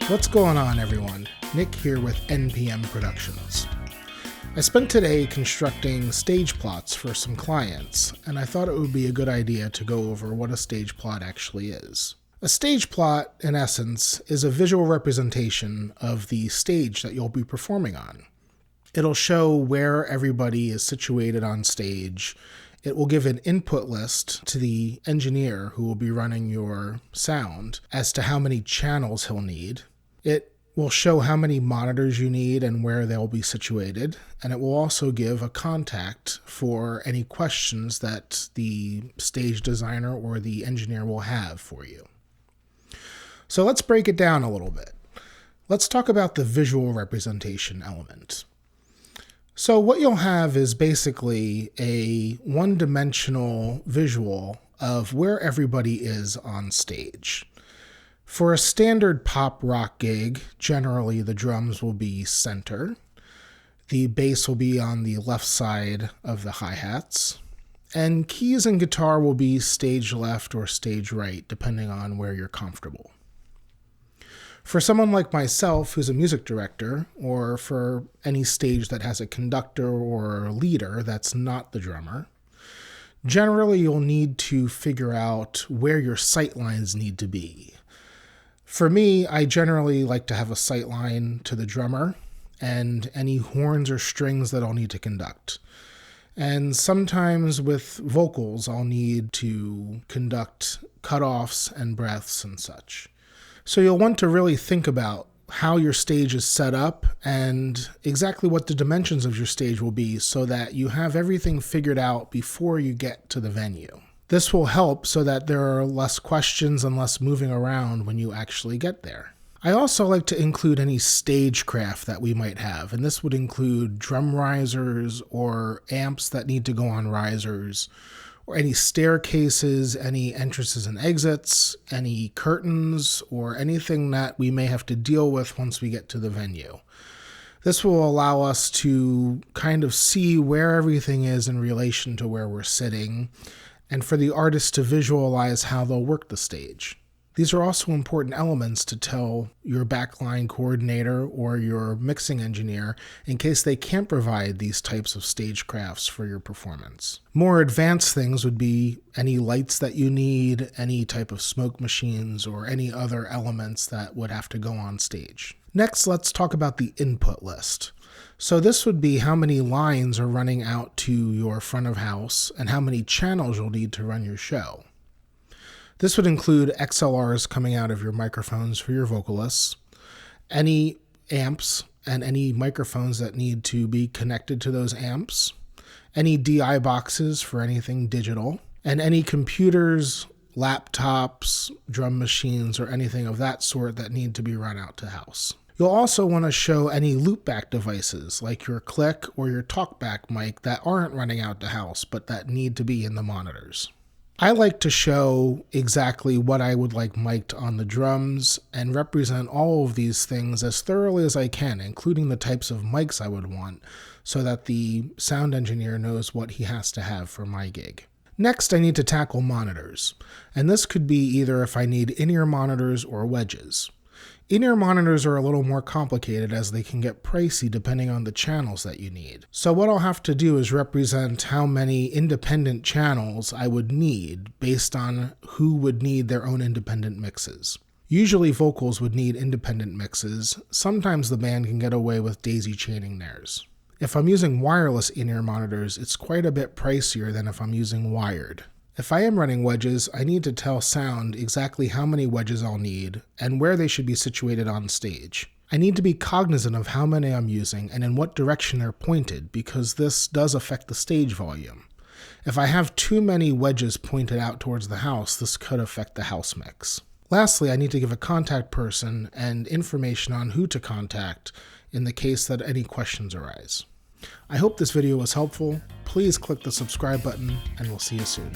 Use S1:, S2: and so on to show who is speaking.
S1: What's going on, everyone? Nick here with NPM Productions. I spent today constructing stage plots for some clients, and I thought it would be a good idea to go over what a stage plot actually is. A stage plot, in essence, is a visual representation of the stage that you'll be performing on. It'll show where everybody is situated on stage. It will give an input list to the engineer who will be running your sound as to how many channels he'll need. It will show how many monitors you need and where they'll be situated, and it will also give a contact for any questions that the stage designer or the engineer will have for you. So let's break it down a little bit. Let's talk about the visual representation element. So what you'll have is basically a one-dimensional visual of where everybody is on stage. For a standard pop rock gig, generally the drums will be center, the bass will be on the left side of the hi-hats, and keys and guitar will be stage left or stage right, depending on where you're comfortable. For someone like myself who's a music director, or for any stage that has a conductor or a leader that's not the drummer, generally you'll need to figure out where your sight lines need to be. For me, I generally like to have a sight line to the drummer and any horns or strings that I'll need to conduct. And sometimes with vocals, I'll need to conduct cutoffs and breaths and such. So you'll want to really think about how your stage is set up and exactly what the dimensions of your stage will be so that you have everything figured out before you get to the venue. This will help so that there are less questions and less moving around when you actually get there. I also like to include any stagecraft that we might have, and this would include drum risers or amps that need to go on risers, or any staircases, any entrances and exits, any curtains, or anything that we may have to deal with once we get to the venue. This will allow us to kind of see where everything is in relation to where we're sitting, and for the artist to visualize how they'll work the stage. These are also important elements to tell your backline coordinator or your mixing engineer in case they can't provide these types of stagecrafts for your performance. More advanced things would be any lights that you need, any type of smoke machines, or any other elements that would have to go on stage. Next, let's talk about the input list. So this would be how many lines are running out to your front of house and how many channels you'll need to run your show. This would include XLRs coming out of your microphones for your vocalists, any amps and any microphones that need to be connected to those amps, any DI boxes for anything digital, and any computers, laptops, drum machines, or anything of that sort that need to be run out to house. You'll also want to show any loopback devices like your click or your talkback mic that aren't running out to house but that need to be in the monitors. I like to show exactly what I would like mic'd on the drums and represent all of these things as thoroughly as I can, including the types of mics I would want, so that the sound engineer knows what he has to have for my gig. Next, I need to tackle monitors, and this could be either if I need in-ear monitors or wedges. In-ear monitors are a little more complicated as they can get pricey depending on the channels that you need. So what I'll have to do is represent how many independent channels I would need based on who would need their own independent mixes. Usually vocals would need independent mixes. Sometimes the band can get away with daisy chaining theirs. If I'm using wireless in-ear monitors, it's quite a bit pricier than if I'm using wired. If I am running wedges, I need to tell sound exactly how many wedges I'll need and where they should be situated on stage. I need to be cognizant of how many I'm using and in what direction they're pointed because this does affect the stage volume. If I have too many wedges pointed out towards the house, this could affect the house mix. Lastly, I need to give a contact person and information on who to contact in the case that any questions arise. I hope this video was helpful. Please click the subscribe button and we'll see you soon.